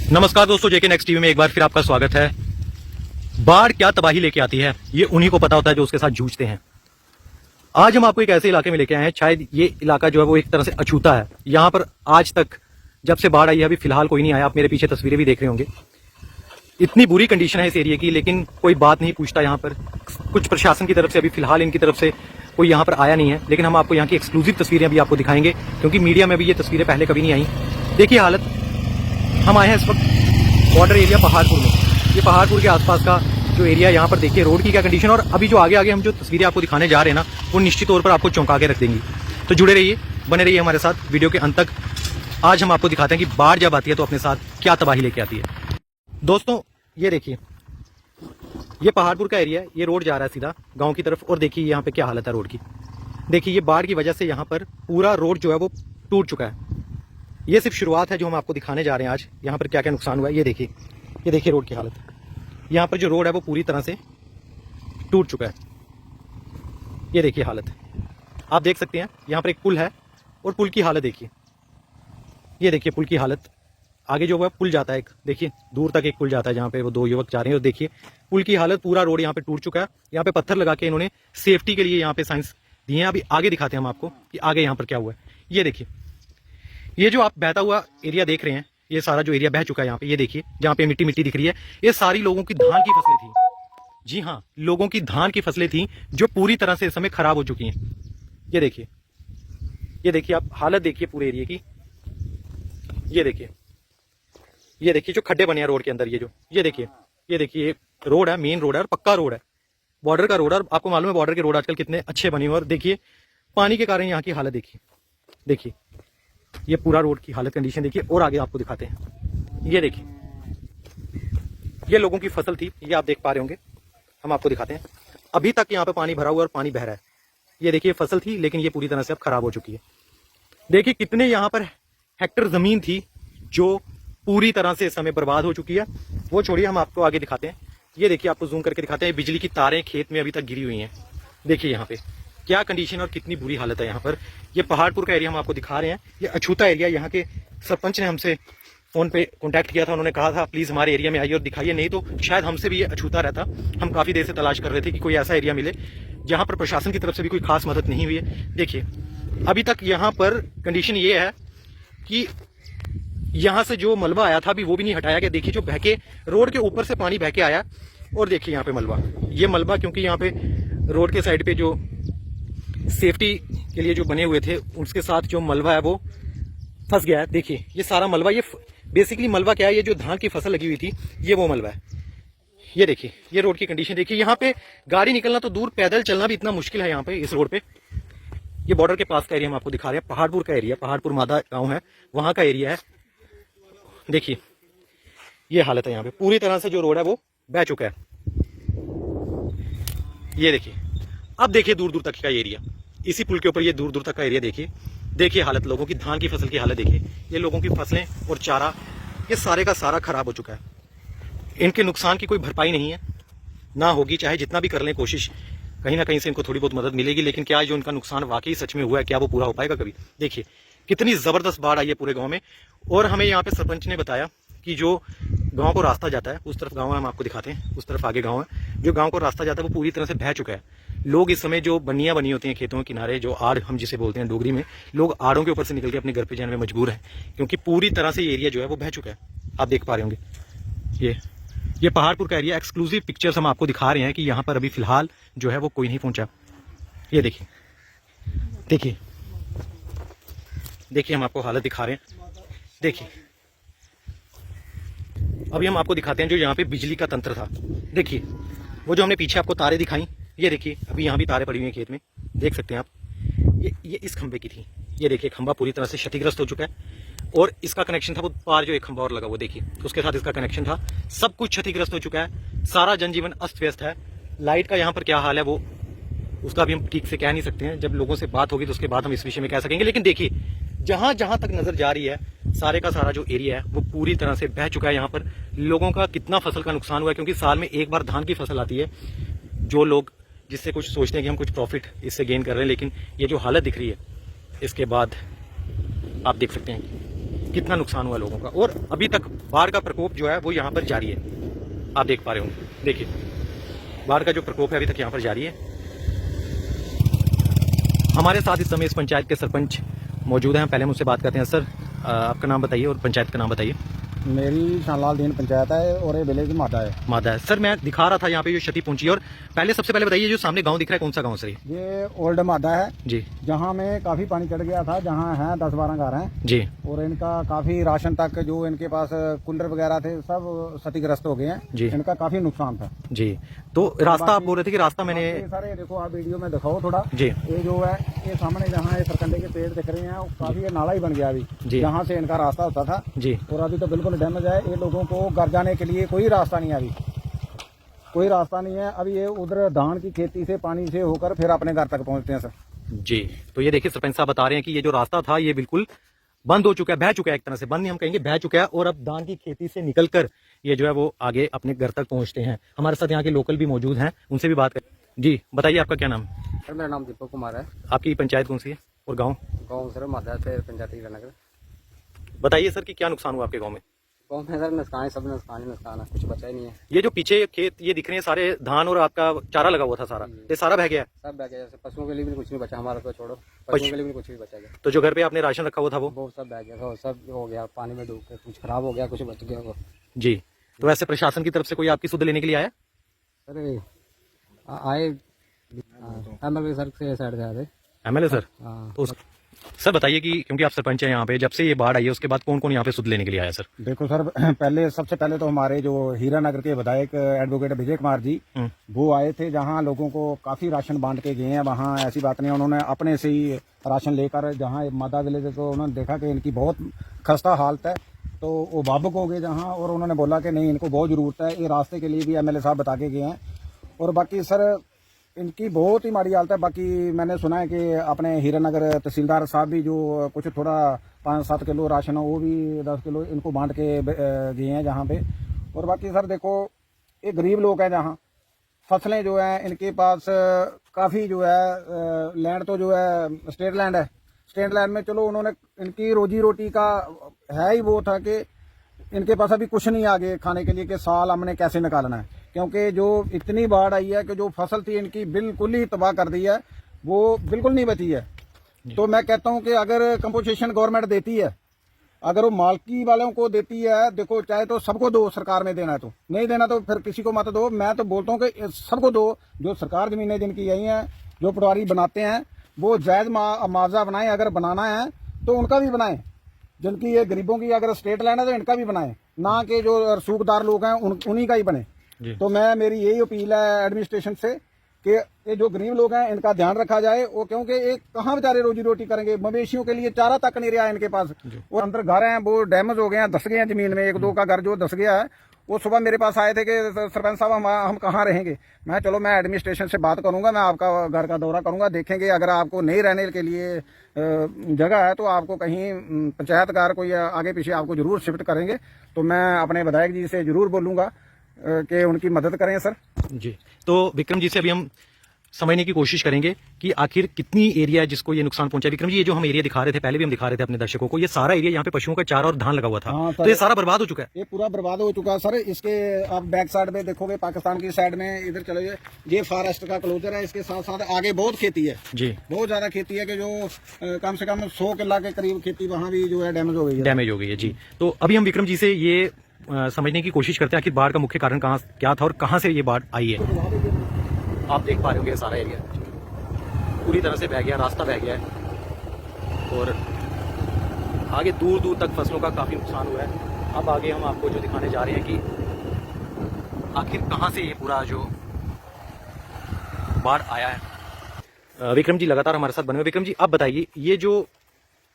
नमस्कार दोस्तों, जेके next TV में एक बार फिर आपका स्वागत है। बाढ़ क्या तबाही लेके आती है ये उन्हीं को पता होता है जो उसके साथ जूझते हैं। आज हम आपको एक ऐसे इलाके में लेके आए हैं, शायद ये इलाका जो है वो एक तरह से अछूता है। यहाँ पर आज तक जब से बाढ़ आई है अभी फिलहाल कोई नहीं आया। आप मेरे पीछे तस्वीरें भी देख रहे होंगे। इतनी बुरी कंडीशन है इस एरिया की, लेकिन कोई बात नहीं पूछता यहाँ पर। कुछ प्रशासन की तरफ से अभी फिलहाल इनकी तरफ से कोई यहाँ पर आया नहीं है, लेकिन हम आपको यहाँ की एक्सक्लूसिव तस्वीरें भी आपको दिखाएंगे, क्योंकि मीडिया में भी ये तस्वीरें पहले कभी नहीं आई। देखिए हालत, हम आए हैं इस वक्त बॉर्डर एरिया पहाड़पुर में। ये पहाड़पुर के आसपास का जो एरिया, यहाँ पर देखिए रोड की क्या कंडीशन। और अभी जो आगे हम जो तस्वीरें आपको दिखाने जा रहे हैं ना, वो निश्चित तौर पर आपको चौंका के रख देंगी। तो जुड़े रहिए, बने रहिए हमारे साथ वीडियो के अंत तक। आज हम आपको दिखाते हैं कि बाढ़ जब आती है तो अपने साथ क्या तबाही लेके आती है। दोस्तों ये देखिए, ये पहाड़पुर का एरिया है, ये रोड जा रहा है सीधा गाँव की तरफ। और देखिए यहाँ पे क्या हालत है रोड की। देखिए ये बाढ़ की वजह से यहाँ पर पूरा रोड जो है वो टूट चुका है। ये सिर्फ शुरुआत है जो हम आपको दिखाने जा रहे हैं आज। यहाँ पर क्या क्या नुकसान हुआ है ये देखिए रोड की हालत। यहाँ पर जो रोड है वो पूरी तरह से टूट चुका है। ये देखिए हालत, आप देख सकते हैं। यहाँ पर एक पुल है और पुल की हालत देखिए। ये देखिए पुल की हालत। आगे जो है पुल जाता है एक, देखिए दूर तक एक पुल जाता है जहाँ पे वो दो युवक जा रहे हैं। और देखिए पुल की हालत, पूरा रोड यहाँ पे टूट चुका है। यहाँ पे पत्थर लगा के इन्होंने सेफ्टी के लिए यहाँ पे साइंस दिए हैं। अभी आगे दिखाते हैं हम आपको कि आगे यहाँ पर क्या हुआ है। ये देखिए, ये जो आप बहता हुआ एरिया देख रहे हैं, ये सारा जो एरिया बह चुका है यहाँ पे, ये देखिए जहाँ पे मिट्टी मिट्टी दिख रही है, ये सारी लोगों की धान की फसलें थी। जी हाँ, लोगों की धान की फसलें थी जो पूरी तरह से इस समय खराब हो चुकी हैं। ये देखिए आप हालत देखिए पूरे एरिया की। ये देखिए जो खड्डे बने हैं रोड के अंदर, ये देखिए रोड है, मेन रोड है और पक्का रोड है, बॉर्डर का रोड है। और आपको मालूम है बॉर्डर के रोड आजकल कितने अच्छे बने हुए। और देखिए पानी के कारण यहाँ की हालत देखिए ये पूरा रोड की हालत कंडीशन देखिए। और आगे आपको दिखाते हैं। ये देखिए ये लोगों की फसल थी, ये आप देख पा रहे होंगे। हम आपको दिखाते हैं, अभी तक यहाँ पे पानी भरा हुआ और पानी बह रहा है। ये देखिए फसल थी, लेकिन ये पूरी तरह से अब खराब हो चुकी है। देखिए कितने यहाँ पर हेक्टर जमीन थी जो पूरी तरह से इस समय बर्बाद हो चुकी है। वो छोड़िए, हम आपको आगे दिखाते हैं। ये देखिए आपको जूम करके दिखाते हैं, बिजली की तारें खेत में अभी तक गिरी हुई हैं। देखिए यहाँ पे क्या कंडीशन और कितनी बुरी हालत है यहाँ पर। ये पहाड़पुर का एरिया हम आपको दिखा रहे हैं, ये अछूता एरिया। यहाँ के सरपंच ने हमसे फोन पे कांटेक्ट किया था, उन्होंने कहा था प्लीज हमारे एरिया में आइए और दिखाइए, नहीं तो शायद हमसे भी ये अछूता रहता। हम काफी देर से तलाश कर रहे थे कि कोई ऐसा एरिया मिले जहाँ पर प्रशासन की तरफ से भी कोई खास मदद नहीं हुई है। देखिए अभी तक यहाँ पर कंडीशन ये है कि यहाँ से जो मलबा आया था अभी वो भी नहीं हटाया गया। देखिए जो बहके रोड के ऊपर से पानी बहके आया। और देखिए यहाँ पे मलबा, ये मलबा क्योंकि यहाँ पे रोड के साइड पे जो सेफ्टी के लिए जो बने हुए थे उसके साथ जो मलबा है वो फंस गया है। देखिए ये सारा मलबा, ये बेसिकली मलबा क्या है, ये जो धान की फसल लगी हुई थी ये वो मलबा है। ये देखिए ये रोड की कंडीशन देखिए। यहाँ पे गाड़ी निकलना तो दूर, पैदल चलना भी इतना मुश्किल है यहाँ पे इस रोड पे। ये बॉर्डर के पास का एरिया हम आपको दिखा रहे हैं, पहाड़पुर का एरिया, पहाड़पुर मादा गाँव है वहाँ का एरिया है। देखिए ये हालत है यहाँ पे, पूरी तरह से जो रोड है वो बह चुका है। ये देखिए, अब देखिए दूर दूर तक का एरिया, इसी पुल के ऊपर ये दूर दूर तक का एरिया देखिए हालत लोगों की, धान की फसल की हालत देखिए। ये लोगों की फसलें और चारा ये सारे का सारा खराब हो चुका है। इनके नुकसान की कोई भरपाई नहीं है, ना होगी, चाहे जितना भी कर लें कोशिश, कहीं ना कहीं से इनको थोड़ी बहुत मदद मिलेगी। लेकिन क्या जो उनका नुकसान वाकई सच में हुआ है, क्या वो पूरा हो पाएगा कभी? देखिए कितनी जबरदस्त बाढ़ आई है पूरे गांव में। और हमें यहाँ पे सरपंच ने बताया कि जो गांव को रास्ता जाता है, उस तरफ गांव है, हम आपको दिखाते हैं, उस तरफ आगे गांव है, जो गांव को रास्ता जाता है वो पूरी तरह से बह चुका है। लोग इस समय जो बनियां बनी होती हैं खेतों के किनारे, जो आड़ हम जिसे बोलते हैं डोगरी में, लोग आड़ों के ऊपर से निकल के अपने घर पे जाने में मजबूर है, क्योंकि पूरी तरह से ये एरिया जो है वो बह चुका है। आप देख पा रहे होंगे ये पहाड़पुर का एरिया। एक्सक्लूसिव पिक्चर्स हम आपको दिखा रहे हैं कि यहाँ पर अभी फिलहाल जो है वो कोई नहीं पहुंचा। ये देखिए हम आपको हालत दिखा रहे हैं। देखिए अभी हम आपको दिखाते हैं जो यहाँ पे बिजली का तंत्र था। देखिए वो जो हमने पीछे आपको तारे दिखाई, ये देखिए अभी यहाँ भी तारे पड़ी हुई हैं खेत में, देख सकते हैं आप। ये इस खंबे की थी। ये देखिए खंबा पूरी तरह से क्षतिग्रस्त हो चुका है। और इसका कनेक्शन था वो पार जो एक खंबा और लगा, वो देखिए उसके साथ इसका कनेक्शन था। सब कुछ क्षतिग्रस्त हो चुका है, सारा जनजीवन अस्त व्यस्त है। लाइट का यहाँ पर क्या हाल है वो उसका भी हम ठीक से कह नहीं सकते हैं, जब लोगों से बात होगी तो उसके बाद हम इस विषय में कह सकेंगे। लेकिन देखिए जहां जहां तक नजर जा रही है, सारे का सारा जो एरिया है वो पूरी तरह से बह चुका है। यहाँ पर लोगों का कितना फसल का नुकसान हुआ है, क्योंकि साल में एक बार धान की फसल आती है। जो लोग जिससे कुछ सोचते हैं कि हम कुछ प्रॉफिट इससे गेन कर रहे हैं, लेकिन ये जो हालत दिख रही है इसके बाद आप देख सकते हैं कितना नुकसान हुआ लोगों का। और अभी तक बाढ़ का प्रकोप जो है वो यहाँ पर जारी है, आप देख पा रहे होंगे। देखिए बाढ़ का जो प्रकोप है अभी तक यहाँ पर जारी है। हमारे साथ इस समय इस पंचायत के सरपंच मौजूद हैं, पहले मुझसे बात करते हैं। सर आपका नाम बताइए और पंचायत का नाम बताइए। मेरी शानलाल दीन पंचायत है और ये विलेज मादा है। मादा है। सर मैं दिखा रहा था यहाँ पे जो क्षति पहुंची है, और पहले सबसे पहले बताइए जो सामने गांव दिख रहा है कौन सा गांव सर? ये ओल्ड मादा है जी, जहाँ में काफी पानी चढ़ गया था, जहाँ है 10-12 घर हैं जी, और इनका काफी राशन तक जो इनके पास कूलर वगैरह थे सब क्षतिग्रस्त हो गए हैं जी। इनका काफी नुकसान था जी। तो रास्ता आप बोल रहे थे कि रास्ता मैंने ये सारे देखो, आप वीडियो में दिखाओ थोड़ा जी, ये जो है ये सामने जहाँ ये सरकंडे के पेड़ दिख रहे हैं काफी ये नाला ही बन गया अभी, जी। जहाँ से इनका रास्ता होता था जी, और अभी तो बिल्कुल डैमेज है। ये लोगों को घर जाने के लिए कोई रास्ता नहीं है, अभी कोई रास्ता नहीं है। अभी ये उधर धान की खेती से पानी से होकर फिर अपने घर तक पहुंचते हैं सर। जी। तो ये देखिए सरपंच साहब बता रहे हैं कि ये जो रास्ता था ये बिल्कुल बंद हो चुका है, बह चुका है, एक तरह से बंद नहीं हम कहेंगे, बह चुका है। और अब धान की खेती से निकलकर ये जो है वो आगे अपने घर तक पहुंचते हैं। हमारे साथ यहाँ के लोकल भी मौजूद हैं, उनसे भी बात करें। जी बताइए आपका क्या नाम? सर मेरा नाम दीपक कुमार है। आपकी पंचायत कौन सी है और गाँव? गाँव सर मादा से पंचायत हीरानगर। बताइए सर कि क्या नुकसान हुआ आपके गाँव में? गाँव में सर नुकसान, सब नुकसान ही नुकसान है, कुछ बचा ही नहीं है। ये जो पीछे खेत ये दिख रहे हैं सारे धान और आपका चारा लगा हुआ था सारा, ये सारा बह गया है? सब बह गया, जैसे पशुओं के लिए भी कुछ नहीं बचा, हमारा तो छोड़ो, पशुओं के लिए भी कुछ भी बचा गया। तो जो घर पे आपने राशन रखा हुआ था वो सब बह गया, वो सब हो गया पानी में डूब के, कुछ खराब हो गया, कुछ बच गया वो। जी। तो वैसे प्रशासन की तरफ से कोई आपकी सुध लेने के लिए आया? सर आए MLA सर से साइड से आए थे। MLA sir? हाँ। तो सर बताइए कि क्योंकि आप सरपंच हैं यहाँ पे, जब से ये बाढ़ आई है उसके बाद कौन कौन यहाँ पे सुध लेने के लिए आया सर? देखो सर, पहले सबसे पहले तो हमारे जो हीरानगर के विधायक एडवोकेट विजय कुमार जी वो आए थे, जहाँ लोगों को काफी राशन बांट के गए हैं। वहाँ ऐसी बात नहीं, उन्होंने अपने से ही राशन लेकर, जहाँ मादा विलेज तो उन्होंने देखा कि इनकी बहुत खस्ता हालत है, तो वो भावुक हो गए जहाँ, और उन्होंने बोला कि नहीं इनको बहुत जरूरत है। ये रास्ते के लिए भी MLA साहब बता के गए हैं। और बाकी सर इनकी बहुत ही माड़ी हालत है। बाकी मैंने सुना है कि अपने हीरानगर तहसीलदार साहब भी जो कुछ थोड़ा 5-7 किलो राशन है वो भी 10 किलो इनको बांट के गए हैं जहाँ पे। और बाकी सर देखो ये गरीब लोग हैं, जहाँ फसलें जो है इनके पास काफ़ी जो है लैंड तो जो है स्टेट लैंड है। स्टेट लैंड में चलो उन्होंने इनकी रोजी रोटी का है ही वो था कि इनके पास अभी कुछ नहीं आगे खाने के लिए कि साल हमने कैसे निकालना है, क्योंकि जो इतनी बाढ़ आई है कि जो फसल थी इनकी बिल्कुल ही तबाह कर दी है, वो बिल्कुल नहीं बची है। तो मैं कहता हूं कि अगर कंपोजिशन गवर्नमेंट देती है, अगर वो मालकी वालों को देती है, देखो चाहे तो सबको दो, सरकार में देना है तो, नहीं देना तो फिर किसी को मत दो। मैं तो बोलता हूँ कि सबको दो, जो सरकार जमीनें जिनकी यही हैं, जो पटवारी बनाते हैं वो जायज मुआवजा बनाएं, अगर बनाना है तो उनका भी बनाएं। जिनकी ये गरीबों की अगर स्टेट लैंड है तो इनका भी बनाएं, ना कि जो रसूखदार लोग हैं उन्हीं का ही बने। तो मेरी यही अपील है एडमिनिस्ट्रेशन से कि ये जो गरीब लोग हैं इनका ध्यान रखा जाए, वो क्योंकि ये कहाँ बेचारे रोजी रोटी करेंगे, मवेशियों के लिए चारा तक नहीं रहा है इनके पास। और अंदर घर हैं वो डैमेज हो गए हैं, धस गए हैं जमीन में, 1-2 का घर जो धस गया है। वो सुबह मेरे पास आए थे कि सरपंच साहब हम कहाँ रहेंगे। मैं चलो मैं एडमिनिस्ट्रेशन से बात करूंगा, मैं आपका घर का दौरा करूंगा, देखेंगे अगर आपको नहीं रहने के लिए जगह है तो आपको कहीं पंचायतकार कोई आगे पीछे आपको जरूर शिफ्ट करेंगे। तो मैं अपने विधायक जी से जरूर बोलूंगा कि उनकी मदद करें सर। जी। तो विक्रम जी से अभी हम समझने की कोशिश करेंगे कि आखिर कितनी एरिया है जिसको ये नुकसान पहुंचा। विक्रम जी ये जो हम एरिया दिखा रहे थे, पहले भी हम दिखा रहे थे अपने दर्शकों को, ये सारा एरिया यहाँ पे पशुओं का चारा और धान लगा हुआ था। हाँ, तो ये सारा बर्बाद हो चुका है। ये पूरा बर्बाद हो चुका है सर। इसके आप बैक साइड में देखोगे, पाकिस्तान की साइड में इधर चले जाए, ये फॉरेस्ट का क्लोजर है। इसके साथ साथ आगे बहुत खेती है जी, बहुत ज्यादा खेती है कि जो कम से कम 100 किला के करीब खेती वहाँ भी जो है डैमेज हो गई है जी। तो अभी हम विक्रम जी से ये समझने की कोशिश करते हैं आखिर बाढ़ का मुख्य कारण क्या था और कहाँ से ये बाढ़ आई है। आप देख पा रहे होंगे सारा एरिया पूरी तरह से बह गया, रास्ता बह गया है और आगे दूर दूर तक फसलों का काफी नुकसान हुआ है। अब आगे हम आपको जो दिखाने जा रहे हैं कि आखिर कहां से ये पूरा जो बाढ़ आया है। विक्रम जी लगातार हमारे साथ बने हुए। विक्रम जी आप बताइए, ये जो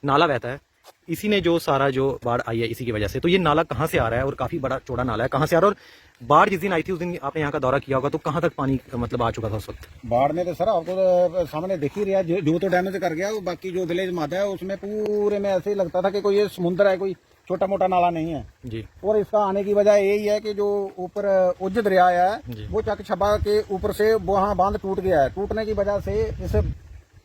नाला बहता है इसी ने जो सारा जो बाढ़ आई है इसी की वजह से, तो ये नाला कहाँ से आ रहा है और काफी बड़ा चौड़ा नाला है, कहाँ से आ रहा है? और बाढ़ जिस दिन आई थी उस दिन आपने यहाँ का दौरा किया होगा, तो कहाँ तक पानी मतलब आ चुका था उस वक्त? बाढ़ में तो सर आपको तो सामने दिख ही रहा है, जो तो डैमेज कर गया। बाकी जो विलेज मादा है उसमें पूरे में ऐसे ही लगता था कि कोई ये समुद्र है, कोई छोटा मोटा नाला नहीं है जी। और इसका आने की वजह यही है कि जो ऊपर उज्ज दरिया है वो चक छबा के ऊपर से वहाँ बांध टूट गया है। टूटने की वजह से इसे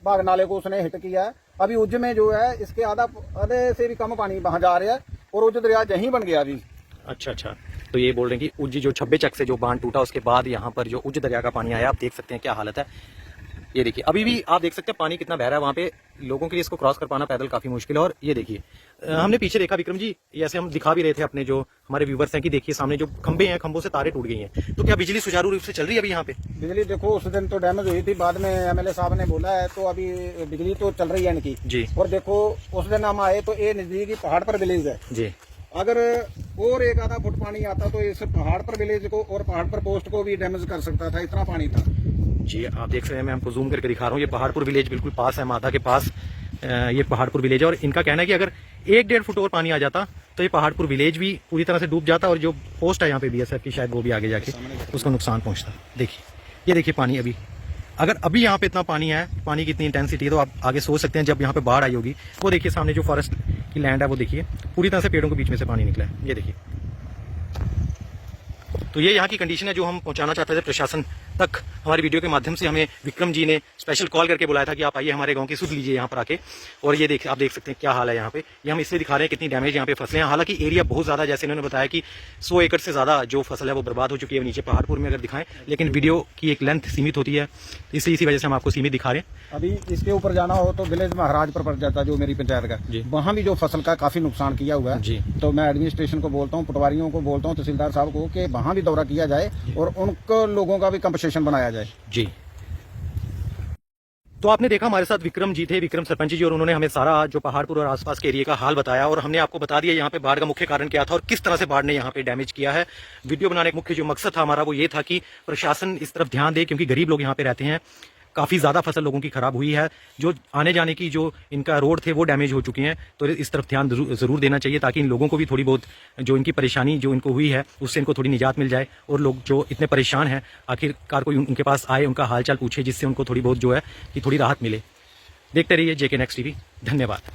भाग नाले को उसने हिट किया है। अभी उज्ज में जो है इसके आधे से भी कम पानी वहां जा रहा है और उज्ज दरिया यहीं बन गया अभी। अच्छा अच्छा, तो ये बोल रहे हैं कि उज्ज जो 26 चक से जो बांध टूटा उसके बाद यहाँ पर जो उज्ज दरिया का पानी आया, आप देख सकते हैं क्या हालत है। ये देखिए अभी भी आप देख सकते हैं पानी कितना बह रहा है वहाँ पे, लोगों के लिए इसको क्रॉस कर पाना पैदल काफी मुश्किल है। और ये देखिए हमने पीछे देखा विक्रम जी, ऐसे हम दिखा भी रहे थे अपने जो हमारे व्यूवर्स हैं कि देखिए सामने जो खंबे हैं, खंबों से तारे टूट गई हैं। तो क्या बिजली सुचारू रूप से चल रही है अभी यहाँ पे? बिजली देखो उस दिन तो डैमेज हुई थी, बाद में एमएलए साहब ने बोला है तो अभी बिजली तो चल रही है इनकी जी। और देखो उस दिन हम आए तो ये नजदीकी पहाड़ पर विलेज है जी। अगर और एक आधा फुट पानी आता तो इस पहाड़ पर विलेज को और पहाड़ पर पोस्ट को भी डैमेज कर सकता था, इतना पानी था। जी आप देख सकते हैं, मैं आपको जूम करके दिखा रहा हूँ, ये पहाड़पुर विलेज बिल्कुल पास है, माधा के पास ये पहाड़पुर विलेज है। और इनका कहना है कि अगर 1-1.5 फुट और पानी आ जाता तो ये पहाड़पुर विलेज भी पूरी तरह से डूब जाता और जो पोस्ट है यहाँ पे बीएसएफ की शायद वो भी आगे जाके उसको नुकसान पहुंचता। देखिए ये देखिए पानी अभी, अगर अभी यहाँ पे इतना पानी है, पानी की इतनी इंटेंसिटी है, तो आप आगे सोच सकते हैं जब यहाँ पे बाढ़ आई होगी। वो देखिए सामने जो फॉरेस्ट की लैंड है वो देखिए पूरी तरह से पेड़ों के बीच में से पानी निकला है, ये देखिए। तो ये यहाँ की कंडीशन है जो हम पहुंचाना चाहते थे प्रशासन तक। हमारी वीडियो के माध्यम से हमें विक्रम जी ने स्पेशल कॉल करके बुलाया था कि आप आइए हमारे गांव की सुध लीजिए यहाँ पर आके। और ये आप देख सकते हैं क्या हाल है यहाँ पे, ये हम इसलिए दिखा रहे हैं कितनी डैमेज यहाँ पे फसलें हैं। हालांकि एरिया बहुत ज्यादा, जैसे इन्होंने बताया कि 100 एकड़ से ज्यादा जो फसल है वो बर्बाद हो चुकी है नीचे पहाड़पुर में अगर दिखाएं, लेकिन वीडियो की एक लेंथ सीमित होती है, इसी वजह से हम आपको सीमित दिखा रहे हैं। अभी इसके ऊपर जाना हो तो विलेज महाराज पर पड़ जाता है जो मेरी पंचायत का, वहाँ भी जो फसल का काफी नुकसान किया हुआ है जी। तो मैं एडमिनिस्ट्रेशन को बोलता हूँ, पटवारियों को बोलता हूँ, तहसीलदार साहब को कि वहाँ भी दौरा किया जाए और उनको लोगों का भी कंपनसेशन बनाया जाए जी। तो आपने देखा हमारे साथ विक्रम जी थे, विक्रम सरपंच जी, और उन्होंने हमें सारा जो पहाड़पुर और आसपास के एरिया का हाल बताया और हमने आपको बता दिया यहाँ पे बाढ़ का मुख्य कारण क्या था और किस तरह से बाढ़ ने यहाँ पे डैमेज किया है। वीडियो बनाने का मुख्य जो मकसद था हमारा वो ये था कि प्रशासन इस तरफ ध्यान दे, क्योंकि गरीब लोग यहाँ पे रहते हैं, काफ़ी ज़्यादा फसल लोगों की खराब हुई है, जो आने जाने की जो इनका रोड थे वो डैमेज हो चुके हैं। तो इस तरफ ध्यान ज़रूर देना चाहिए ताकि इन लोगों को भी थोड़ी बहुत जो इनकी परेशानी जो इनको हुई है उससे इनको थोड़ी निजात मिल जाए और लोग जो इतने परेशान हैं आखिरकार कोई उनके पास आए, उनका हालचाल पूछे, जिससे उनको थोड़ी बहुत जो है कि थोड़ी राहत मिले। देखते रहिए JK Next TV। धन्यवाद।